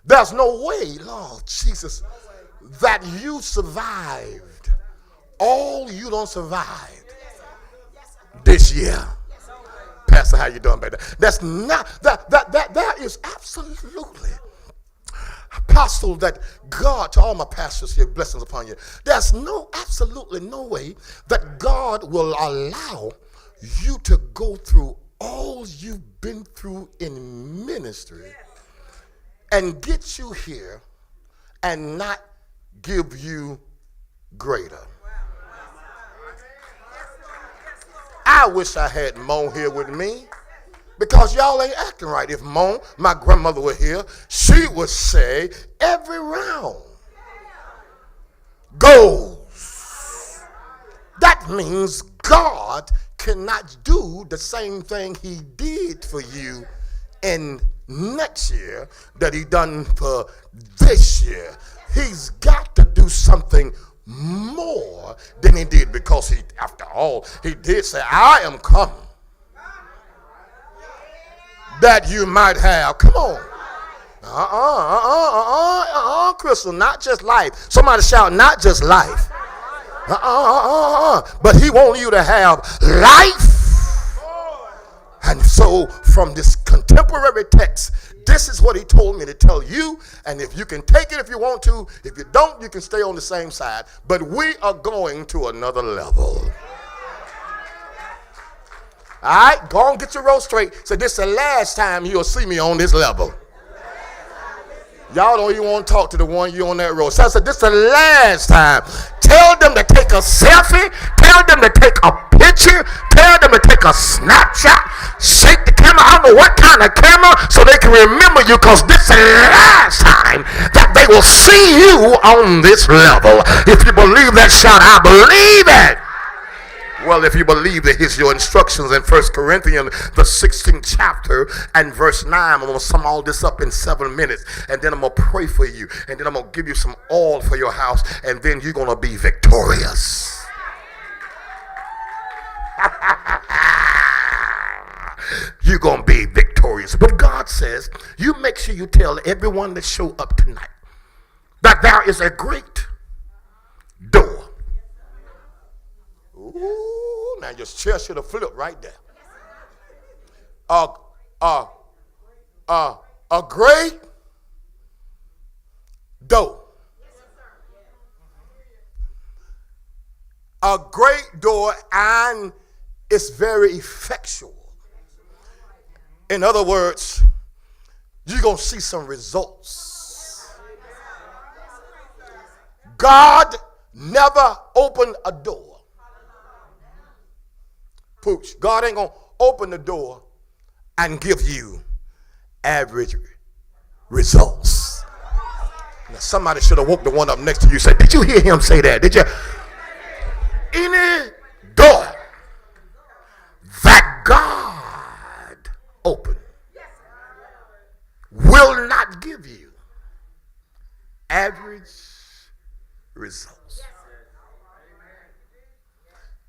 There's no way, Lord Jesus, that you survived all you don't survive this year. Pastor, how you doing, baby? That's not that is absolutely apostle that God, to all my pastors here, blessings upon you. There's absolutely no way that God will allow you to go through all you've been through in ministry and get you here and not give you greater. I wish I had Mo here with me, because y'all ain't acting right. If Mo, my grandmother, were here, she would say every round goes. That means God cannot do the same thing he did for you in next year that he done for this year. He's got to do something more than he did, because he, after all, he did say, I am come that you might have. Come on. Crystal, not just life. Somebody shout, not just life. But he wants you to have life. And so from this contemporary text, this is what he told me to tell you. And if you can take it if you want to, if you don't, you can stay on the same side. But we are going to another level. All right, go on, get your road straight. So this is the last time you'll see me on this level. Y'all don't even want to talk to the one you on that road. So I said, this is the last time. Tell them to take a selfie. Tell them to take a picture. Tell them to take a snapshot. Shake the camera. I don't know what kind of camera, so they can remember you, because this is the last time that they will see you on this level. If you believe that, shout, I believe it. Well, if you believe that, here's your instructions in 1 Corinthians, the 16th chapter and verse 9. I'm going to sum all this up in 7 minutes, and then I'm going to pray for you, and then I'm going to give you some oil for your house, and then you're going to be victorious. You're going to be victorious. But God says, you make sure you tell everyone that show up tonight that there is a great door. Ooh, now your chair should have flipped right there. A great door. A great door, and it's very effectual. In other words, you're going to see some results. God never opened a door. Pooch, God ain't going to open the door and give you average results. Now, somebody should have woke the one up next to you and said, did you hear him say that? Did you? Any door that God opened will not give you average results.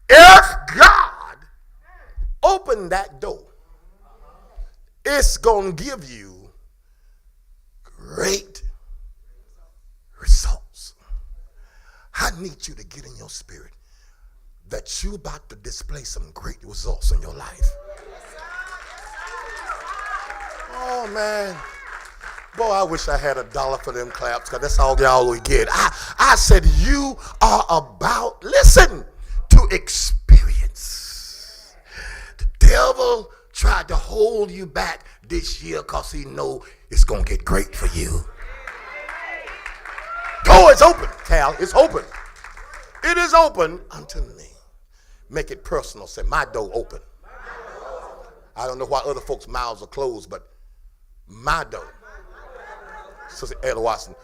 If God opened that door, it's going to give you great results. I need you to get in your spirit that you're about to display some great results in your life. Oh, man. Boy, I wish I had $1 for them claps, because that's all y'all would get. I said you are about, listen, to experience. The devil tried to hold you back this year because he know it's going to get great for you. Door is open, Cal. It's open. It is open unto me. Make it personal. Say, my door open. I don't know why other folks' mouths are closed, but my door. Sister Ella Watson.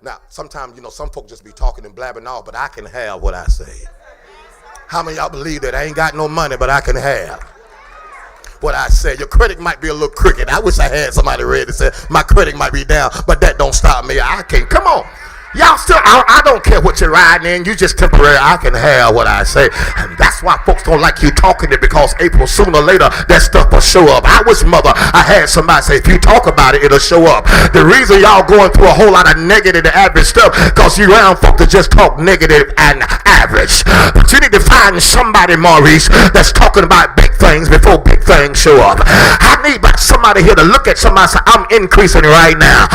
Now, sometimes, some folks just be talking and blabbing off, but I can have what I say. How many of y'all believe that? I ain't got no money, but I can have what I say. Your credit might be a little crooked. I wish I had somebody ready to say my credit might be down, but that don't stop me. I can't. Come on. Y'all still, I don't care what you're riding in. You just temporary. I can have what I say. And that's why folks don't like you talking it, because April, sooner or later, that stuff will show up. I wish, mother, I had somebody say, if you talk about it, it'll show up. The reason y'all going through a whole lot of negative and average stuff, because you around folk that just talk negative and average. But you need to find somebody, Maurice, that's talking about big things before big things show up. I need somebody here to look at somebody and say, I'm increasing right now.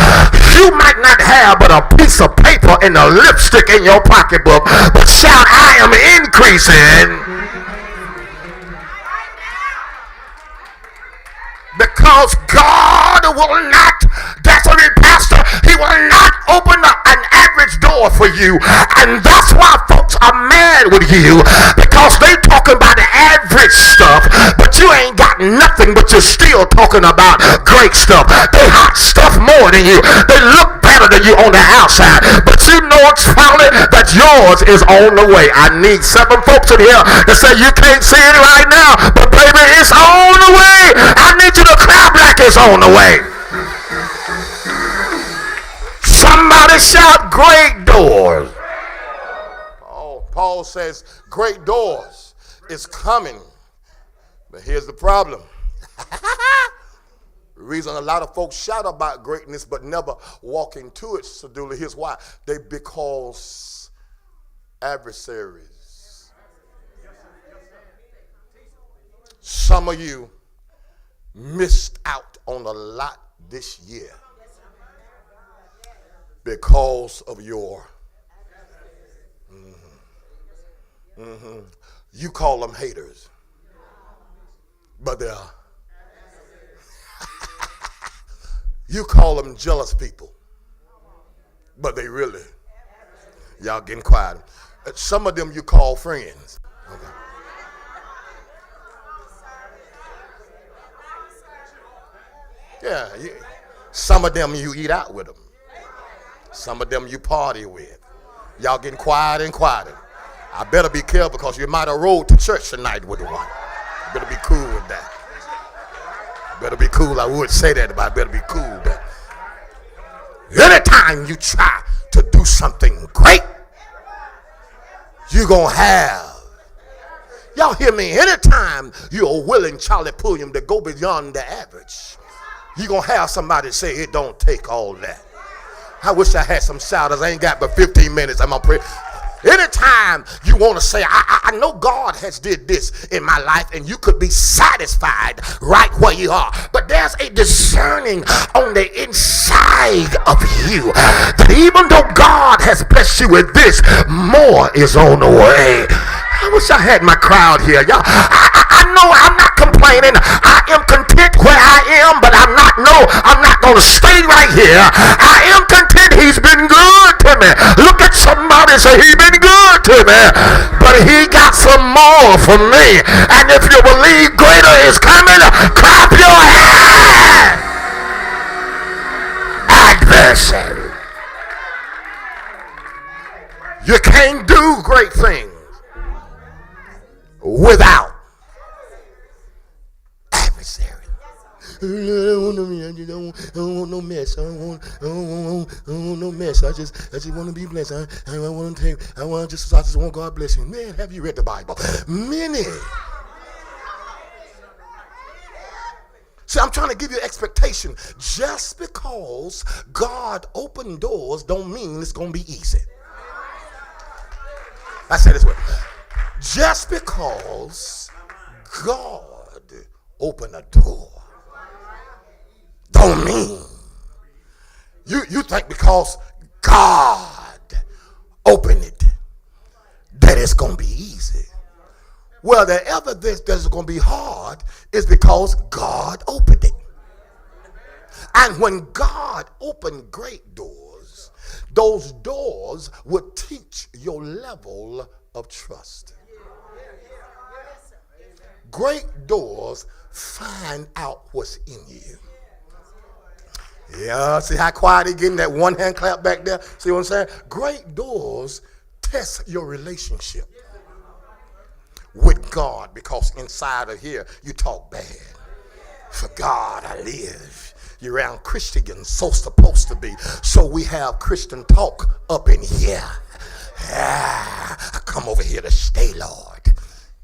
You might not have but a piece of paper and a lipstick in your pocketbook, but shout, I am increasing. Because God will not, that's a pastor, he will not open up an average door for you. And that's why folks are mad with you, because they talking about the average stuff, but you ain't got nothing, but you're still talking about great stuff. They hot stuff more than you. They look better than you on the outside, but you know it's finally that yours is on the way. I need 7 folks in here that say you can't see it right now, but baby, it's on the way. I need you to clap like it's on the way. Somebody shout, great doors. Oh, Paul says great doors is coming. But here's the problem. The reason a lot of folks shout about greatness but never walk into it, Sadula, here's why. They because adversaries. Some of you missed out on a lot this year because of your you call them haters, but they're you call them jealous people, but they really, y'all getting quiet. Some of them you call friends. Okay. Yeah, some of them you eat out with them. Some of them you party with. Y'all getting quiet and quieter. I better be careful, because you might have rode to church tonight with one. You better be cool with that. Better be cool. I would say that, but I better be cool with that. Anytime you try to do something great, you're going to have. Y'all hear me? Anytime you're willing, Charlie Pulliam, to go beyond the average, you're going to have somebody say it don't take all that. I wish I had some shouters. I ain't got but 15 minutes. I'm going to pray. Anytime you want to say, I know God has did this in my life, and you could be satisfied right where you are. But there's a discerning on the inside of you that even though God has blessed you with this, more is on the way. I wish I had my crowd here. Y'all, I know I'm not complaining. I am content where I am, but I'm not going to stay right here. I am content. He's been good to me. Look at somebody and say, he's been good to me, but he got some more for me. And if you believe greater is coming, clap your hands. Adversary. You can't do great things without adversary. I don't want no mess. I don't want no mess. I just want to be blessed. I just want God bless you. Man, have you read the Bible? Many. See, I'm trying to give you expectation. Just because God opened doors don't mean it's going to be easy. I say this way. Just because God opened a door don't mean you think because God opened it that it's going to be easy. Well, the evidence that it's going to be hard is because God opened it. And when God opened great doors, those doors would teach your level of trust. Great doors find out what's in you. Yeah, see how quiet he getting that one hand clap back there? See what I'm saying? Great doors test your relationship with God, because inside of here you talk bad. For God I live. You're around Christians, so supposed to be. So we have Christian talk up in here. I come over here to stay, Lord,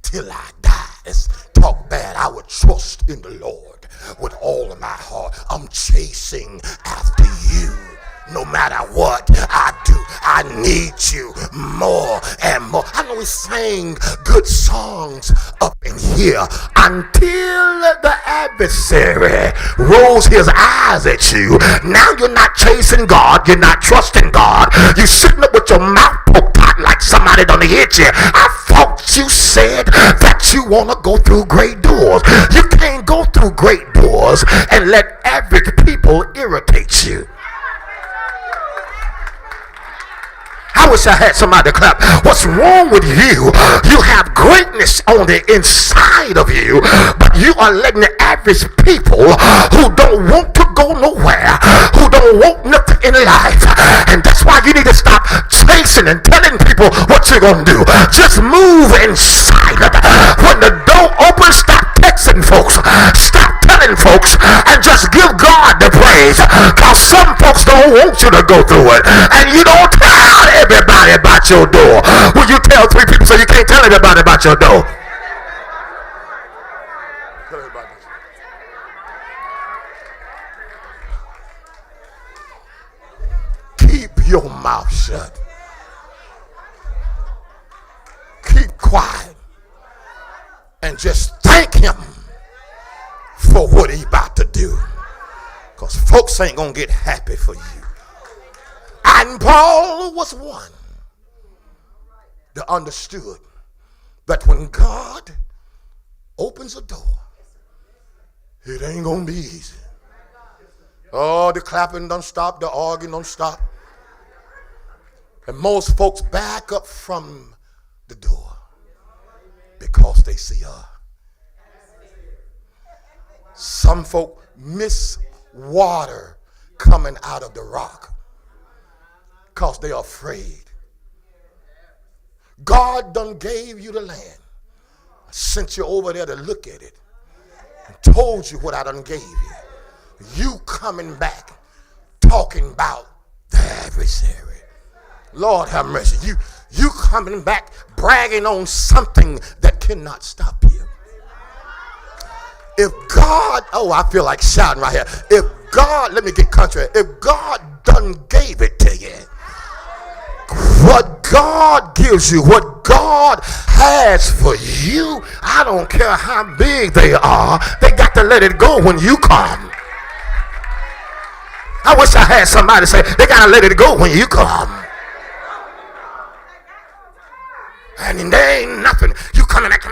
till I die. Let's talk bad. I would trust in the Lord with all of my heart. I'm chasing after you. No matter what I do, I need you more and more. I know we sang good songs up in here until the adversary rolls his eyes at you. Now you're not chasing God. You're not trusting God. You're sitting up with your mouth poked out like somebody done hit you. I thought you said that you want to go through great doors. You can't go through great doors and let average people irritate you. I wish I had somebody to clap. What's wrong with you? You have greatness on the inside of you, but you are letting the average people who don't want to go nowhere, who don't want nothing in life. And that's why you need to stop chasing and telling people what you're going to do. Just move in silence. When the door opens, stop texting folks. Stop telling folks and just give God the praise. Because some folks don't want you to go through it. And you don't tell everybody about your door. Will you tell 3 people so you can't tell everybody about your door? Tell everybody. Keep your mouth shut. Keep quiet. And just thank him for what he about to do. Because folks ain't going to get happy for you. And Paul was one that understood that when God opens a door, it ain't going to be easy. Oh, the clapping don't stop, the arguing don't stop. And most folks back up from the door because they see her. Some folk miss water coming out of the rock because they are afraid. God done gave you the land. I sent you over there to look at it and told you what I done gave you. You coming back talking about the adversary. Lord have mercy. You coming back bragging on something that cannot stop you. If God, oh, I feel like shouting right here. If God, let me get country. If God done gave it to you, what God gives you, what God has for you, I don't care how big they are, they got to let it go when you come. I wish I had somebody say, they got to let it go when you come. And there ain't nothing. You coming back,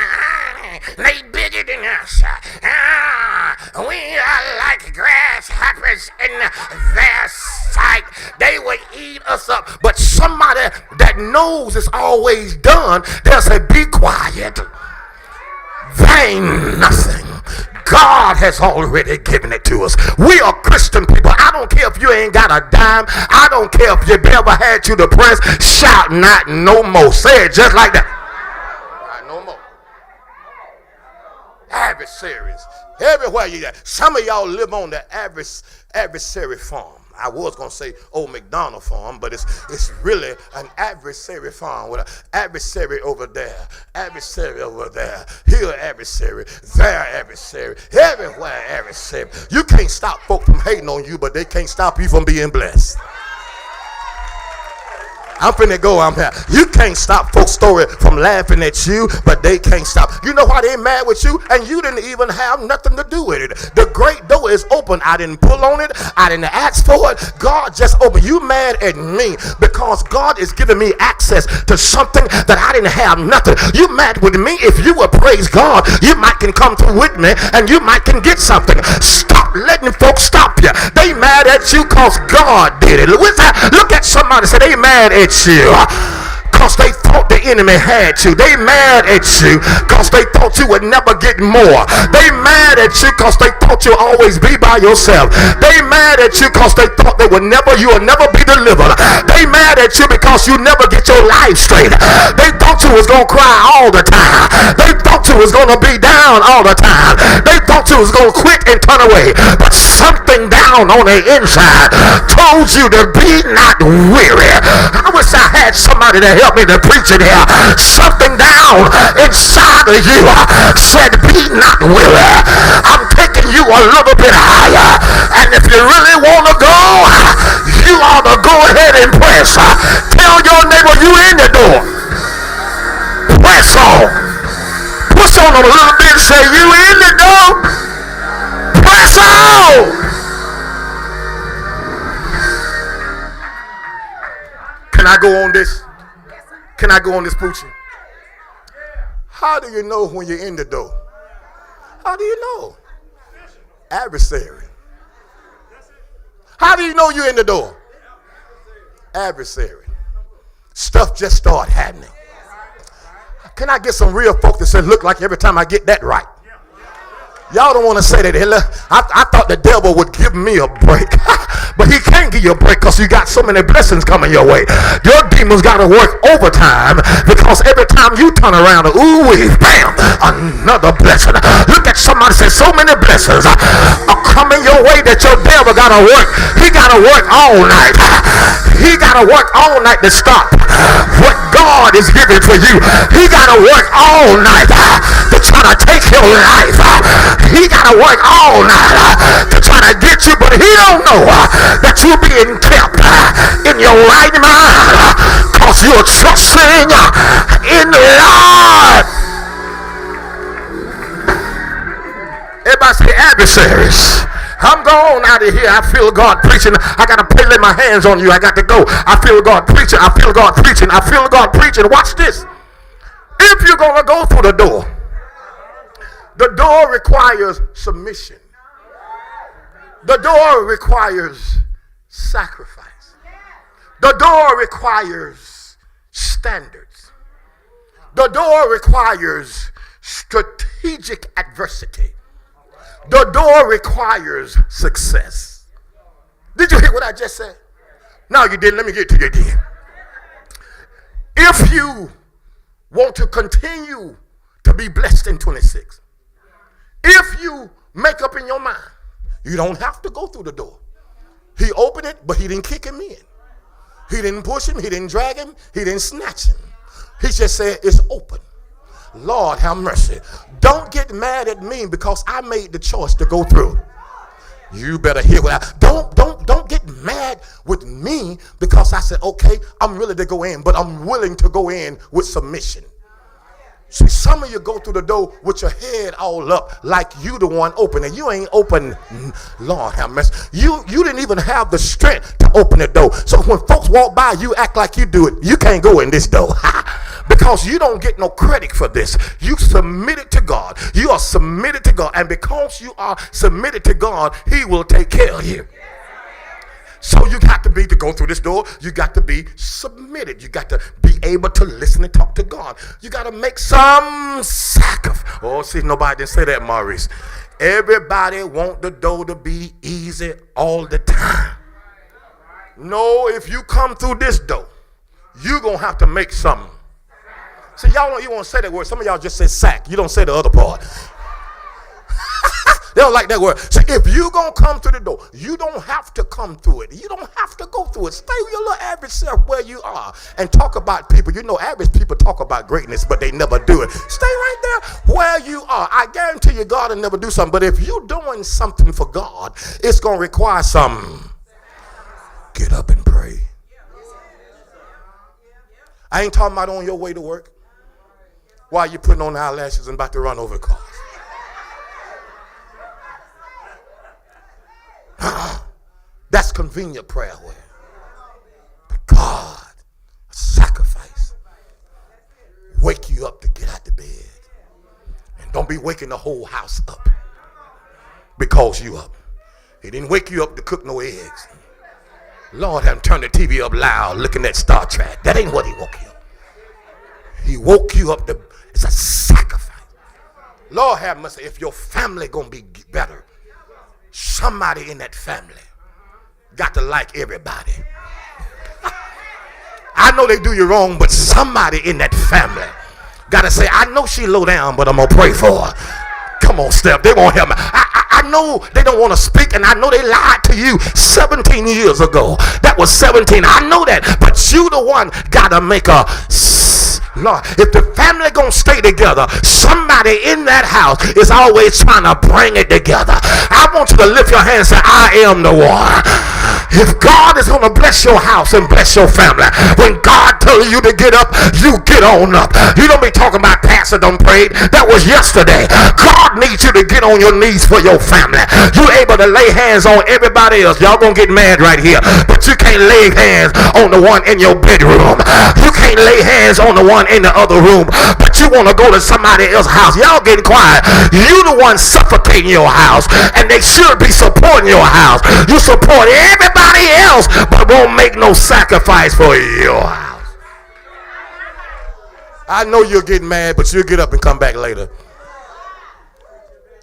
they bigger than us. We are like grasshoppers in their sight. They will eat us up. But somebody that knows it's always done, they'll say, be quiet. There ain't nothing. God has already given it to us. We are Christian people. I don't care if you ain't got a dime. I don't care if your devil had you depressed. Shout not no more. Say it just like that. Not no more. Adversaries. Everywhere you at. Some of y'all live on the adversary farm. I was going to say old McDonald farm, but it's really an adversary farm with an adversary over there, adversary over there, here adversary, there adversary, everywhere adversary. You can't stop folk from hating on you, but they can't stop you from being blessed. I'm finna go, I'm here. You can't stop folks' story from laughing at you, but they can't stop. You know why they mad with you? And you didn't even have nothing to do with it. The great door is open. I didn't pull on it. I didn't ask for it. God just opened. You mad at me because God is giving me access to something that I didn't have nothing. You mad with me? If you will praise God, you might can come through with me and you might can get something. Stop letting folks stop you. They mad at you because God did it. Look at somebody say they mad at you because they thought thought the enemy had you. They mad at you because they thought you would never get more. They mad at you because they thought you'll always be by yourself. They mad at you because they thought you will never be delivered. They mad at you because you never get your life straight. They thought you was gonna cry all the time. They thought you was gonna be down all the time. They thought you was gonna quit and turn away. But something down on the inside told you to be not weary. I wish I had somebody to help me to preach it here. Something down inside of you said, be not weary. I'm taking you a little bit higher. And if you really want to go, you ought to go ahead and press. Tell your neighbor you in the door. Press on. Push on them a little bit and say, you in the door. Press on. Can I go on this? Can I go on this preaching? How do you know when you're in the door? How do you know? Adversary. How do you know you're in the door? Adversary. Stuff just start happening. Can I get some real folk that say, look like every time I get that right? Y'all don't want to say that. I thought the devil would give me a break. But he can't give you a break because you got so many blessings coming your way. Your demons got to work overtime because every time you turn around, ooh, bam, another blessing. Look at somebody say, so many blessings are coming your way that your devil got to work. He got to work all night. He got to work all night to stop what God is giving for you. He got to work all night to try to take your life. He got to work all night to try to get you, but he don't know that you're being kept in your right mind because you're trusting in the Lord. Everybody say adversaries. I'm going out of here. I feel God preaching. I got to lay my hands on you. I got to go. I feel God preaching. I feel God preaching. I feel God preaching. Watch this. If you're going to go through the door requires submission. The door requires sacrifice. The door requires standards. The door requires strategic adversity. The door requires success. Did you hear what I just said? No, you didn't. Let me get to you again. If you want to continue to be blessed in 26, if you make up in your mind, you don't have to go through the door. He opened it, but he didn't kick him in. He didn't push him. He didn't drag him. He didn't snatch him. He just said, it's open. Lord, have mercy. Don't get mad at me because I made the choice to go through. You better hear what I... Don't get mad with me because I said, okay, I'm ready to go in, but I'm willing to go in with submission. See, some of you go through the door with your head all up like you the one opening. You ain't open. Lord have mercy. You didn't even have the strength to open the door. So when folks walk by, you act like you do it. You can't go in this door. Because you don't get no credit for this. You submitted to God. You are submitted to God. And because you are submitted to God, he will take care of you. So you got to go through this door, you got to be submitted. You got to be able to listen and talk to God. You got to make some sacrifice. Oh, see, nobody didn't say that, Maurice. Everybody want the door to be easy all the time. No, if you come through this door, you're going to have to make something. See, y'all don't even want to say that word. Some of y'all just say sack. You don't say the other part. They don't like that word. So if you're going to come through the door, you don't have to come through it. You don't have to go through it. Stay with your little average self where you are and talk about people. You know, average people talk about greatness, but they never do it. Stay right there where you are. I guarantee you God will never do something. But if you're doing something for God, it's going to require some. Get up and pray. I ain't talking about on your way to work while you're putting on eyelashes and about to run over cars. That's convenient prayer. But God, a sacrifice. Wake you up to get out the bed. And don't be waking the whole house up because you up. He didn't wake you up to cook no eggs. Lord, have him turn the TV up loud looking at Star Trek. That ain't what he woke you up. He woke you up. It's a sacrifice. Lord have mercy. If your family gonna be better, somebody in that family got to like everybody. I know they do you wrong, but somebody in that family got to say, I know she low down, but I'm going to pray for her. Come on, Steph. They won't help me. I know they don't want to speak, and I know they lied to you 17 years ago. That was 17. I know that. But you the one got to make a... Lord, if the family gonna stay together, somebody in that house is always trying to bring it together. I want you to lift your hand and say, I am the one. If God is gonna bless your house and bless your family, when God tells you to get up, you get on up. You don't be talking about pastor done prayed. That was yesterday. God needs you to get on your knees for your family. You able to lay hands on everybody else. Y'all gonna get mad right here, but you can't lay hands on the one in your bedroom. You can't lay hands on the one in the other room, but you want to go to somebody else's house. Y'all getting quiet. You the one suffocating your house, and they should be supporting your house. You support everybody else, but won't make no sacrifice for your house. I know you're getting mad, but you'll get up and come back later.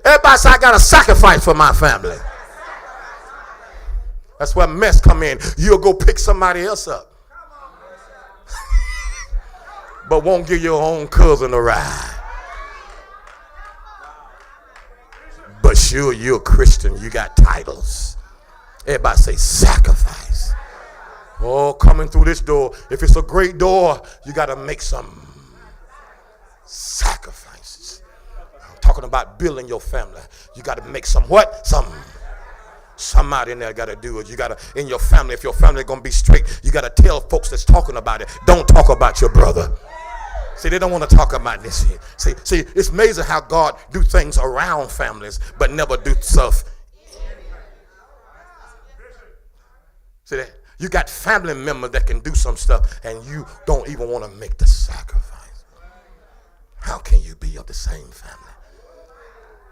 Everybody say, I got to sacrifice for my family. That's where mess come in. You'll go pick somebody else up, but won't give your own cousin a ride. But sure, you're a Christian. You got titles. Everybody say sacrifice. Oh, coming through this door. If it's a great door, you got to make some sacrifices. I'm talking about building your family. You got to make some what? Somebody in there got to do it. You got to, in your family, if your family going to be straight, you got to tell folks that's talking about it, don't talk about your brother. See, they don't want to talk about this here. See, it's amazing how God do things around families, but never do stuff. See that? You got family members that can do some stuff, and you don't even want to make the sacrifice. How can you be of the same family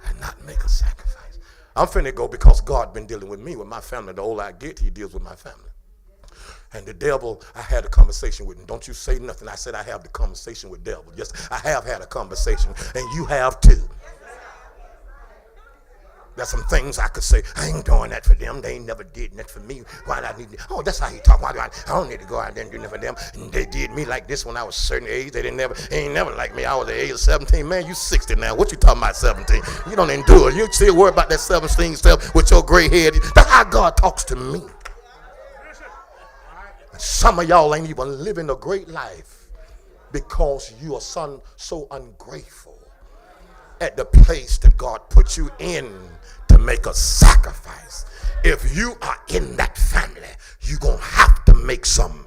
and not make a sacrifice? I'm finna go because God been dealing with me, with my family. The older I get, he deals with my family. And the devil, I had a conversation with him. Don't you say nothing. I said I have the conversation with devil. Yes, I have had a conversation, and you have too. There's some things I could say. I ain't doing that for them. They ain't never did that for me. Why do I need to? Oh, that's how he talk. Why do I don't need to go out there and do nothing for them. And they did me like this when I was a certain age. They ain't never like me. I was the age of 17. Man, you 60 now. What you talking about 17? You don't endure. You still worry about that 17 stuff with your gray head. That's how God talks to me. Some of y'all ain't even living a great life because you are so ungrateful at the place that God put you in to make a sacrifice. If you are in that family, you're going to have to make some.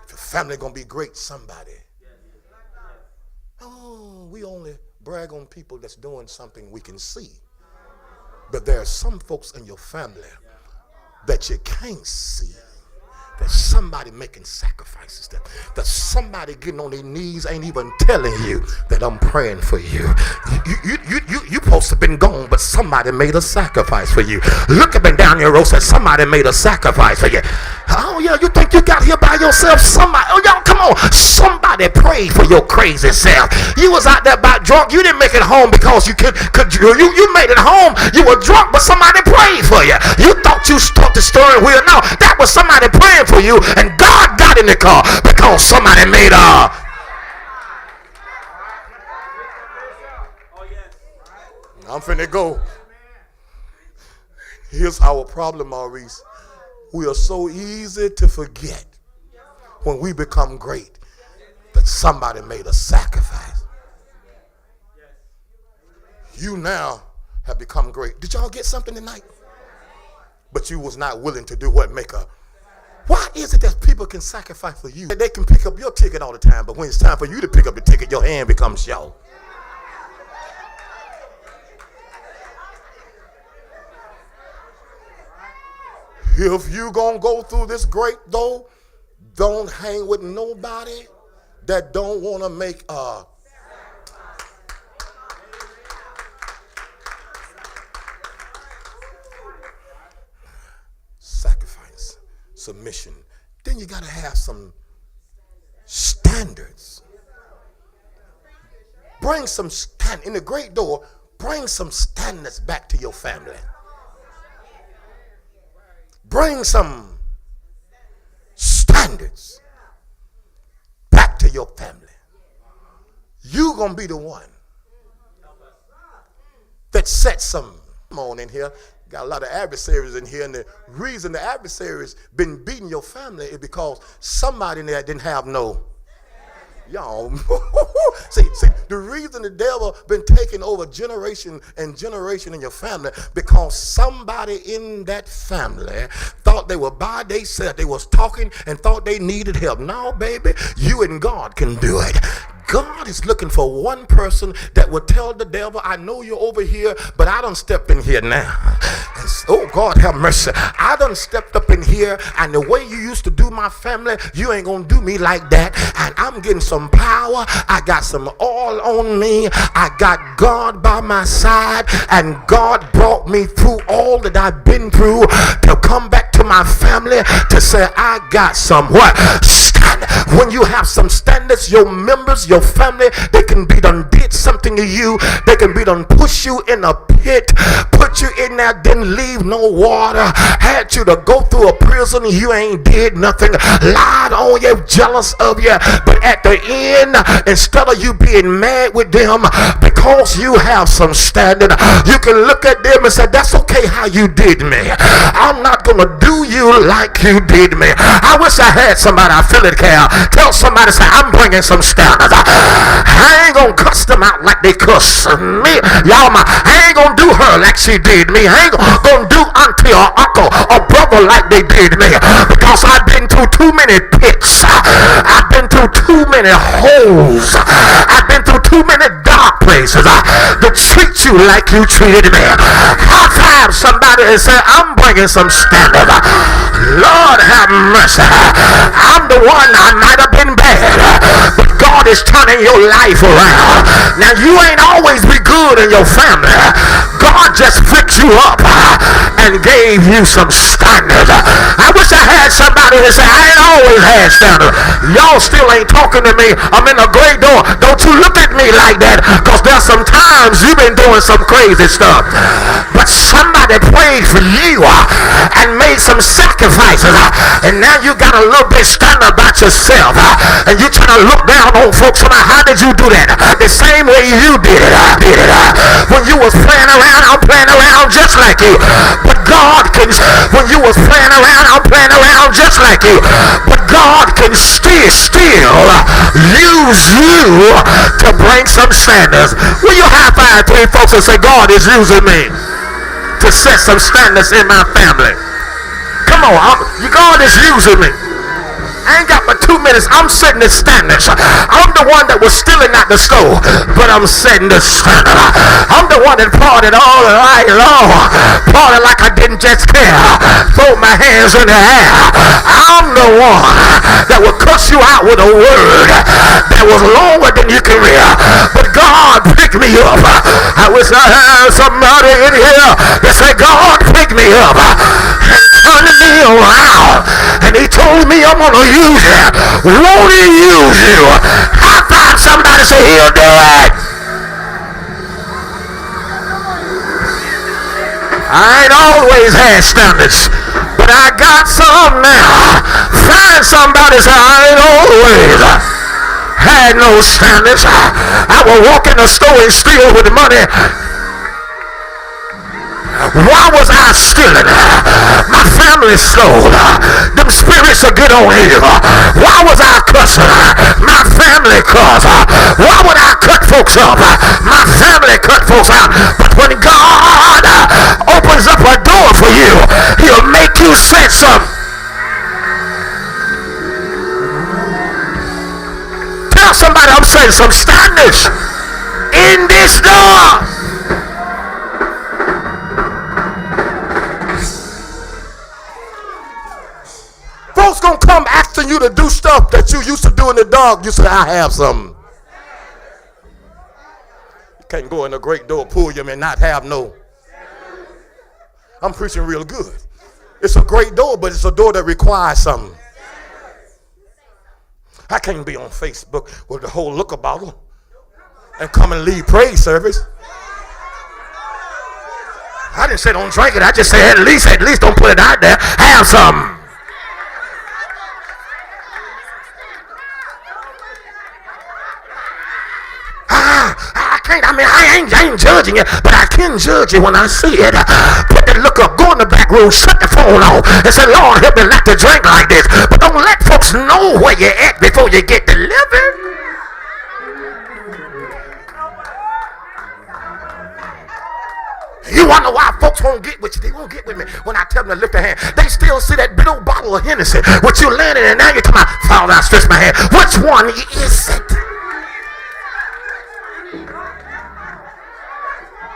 If your family going to be great, somebody. Oh, we only brag on people that's doing something we can see. But there are some folks in your family that you can't see. There's somebody making sacrifices. There's somebody getting on their knees, ain't even telling you that I'm praying for you. You supposed to have been gone, but somebody made a sacrifice for you. Look up and down your road, said somebody made a sacrifice for you. Oh yeah, you think you got here by yourself? Somebody, oh y'all, come on. Somebody prayed for your crazy self. You was out there about drunk. You didn't make it home because you you made it home. You were drunk, but somebody prayed for you. You thought you stuck the steering wheel. No, that was somebody praying for you, and God got in the car because somebody made a. I'm finna go. Here's our problem, Maurice. We are so easy to forget when we become great that somebody made a sacrifice. You now have become great. Did y'all get something tonight? But you was not willing to do what? Make a. Why is it that people can sacrifice for you? They can pick up your ticket all the time, but when it's time for you to pick up the ticket, your hand becomes short. If you gonna go through this great though, don't hang with nobody that don't want to make a. submission, then you got to have some standards. Bring some stand in the great door. Bring some standards back to your family. Bring some standards back to your family. You're going to be the one that sets some on in here. Got a lot of adversaries in here, and the reason the adversaries been beating your family is because somebody in there didn't have no. Y'all, see, the reason the devil been taking over generation and generation in your family, because somebody in that family thought they were by themselves. They was talking and thought they needed help. No, baby, you and God can do it. God is looking for one person that will tell the devil, I know you're over here, but I done stepped in here now. And, oh, God have mercy. I done stepped up in here, and the way you used to do my family, you ain't gonna do me like that. And I'm getting some power. I got some oil on me. I got God by my side, and God brought me through all that I've been through to come back to my family to say, I got some what? Stand. When you have some standards, your members, your family, they can be done did something to you. They can be done push you in a pit, put you in there, didn't leave no water, had you to go through a prison, you ain't did nothing, lied on you, jealous of you, but at the end, instead of you being mad with them because you have some standard, you can look at them and say, that's okay how you did me. I'm not gonna do you like you did me. I wish I had somebody, I feel it, Cal. Tell somebody, say, I'm bringing some standards. I ain't gonna cuss them out like they cuss me. Y'all, I ain't gonna do her like she did me. I ain't gonna do auntie or uncle or brother like they did me, because I've been through too many pits. I've been through too many holes. I've been through too many dark places to treat you like you treated me. High five somebody and say, I'm bringing some standard. Lord have mercy. I'm the one, I might have been bad, but God is turning your life around. Now you ain't always be good in your family. God just fixed you up and gave you some standards. I wish I had somebody to say, I ain't always had standards. Y'all still ain't talking to me. I'm in a great door. Don't you look at me like that, because there's some times you've been doing some crazy stuff. But somebody prayed for you and made some sacrifices, and now you got a little bit standard about yourself, and you trying to look down on folks. How did you do that? The same way you did it. When you was playing around, I'm playing around just like you. But God can, when you was playing around, I'm playing around just like you. But God can still use you to bring some standards. Will you high five three folks and say, God is using me to set some standards in my family? Come on, God is using me. I ain't got but 2 minutes. I'm setting the standards. I'm the one that was stealing at the store, but I'm setting the standard. I'm the one that partied all night long, partied like I didn't just care, throw my hands in the air. I'm the one that will cuss you out with a word that was longer than you can read, but God picked me up. I wish I had somebody in here that said, God picked me up and turned me around, and he told me I'm gonna use you. Won't he use you? High five somebody, say he'll do it. I ain't always had standards, but I got some now. Find somebody, say I ain't always had no standards. I will walk in the store and steal with the money. Why was I stealing? My family stole. Them spirits are good on you. Why was I cussing? My family cussed. Why would I cut folks up? My family cut folks out. But when God opens up a door for you, he'll make you set some. Tell somebody I'm setting some standards in this door. Folks gonna come asking you to do stuff that you used to do in the dark. You say, I have some. You can't go in a great door, pull you and not have no. I'm preaching real good. It's a great door, but it's a door that requires something. I can't be on Facebook with the whole liquor bottle and come and lead praise service. I didn't say don't drink it. I just said at least don't put it out there. Have some. I ain't judging it, but I can judge it when I see it. Put the look up, go in the back room, shut the phone off, and say, Lord, help me not to drink like this. But don't let folks know where you're at before you get delivered. You wonder why folks won't get with you. They won't get with me when I tell them to lift their hand. They still see that big old bottle of Hennessy with you landing, and now you're talking about, Father, I stretch my hand. Which one is it?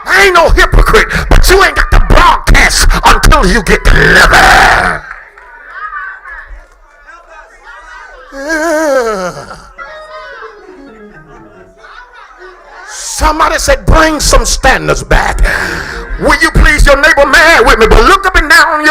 I ain't no hypocrite, but you ain't got the broadcast until you get delivered. Somebody said, bring some standards back. Will you please your neighbor mad with me? But look up and down your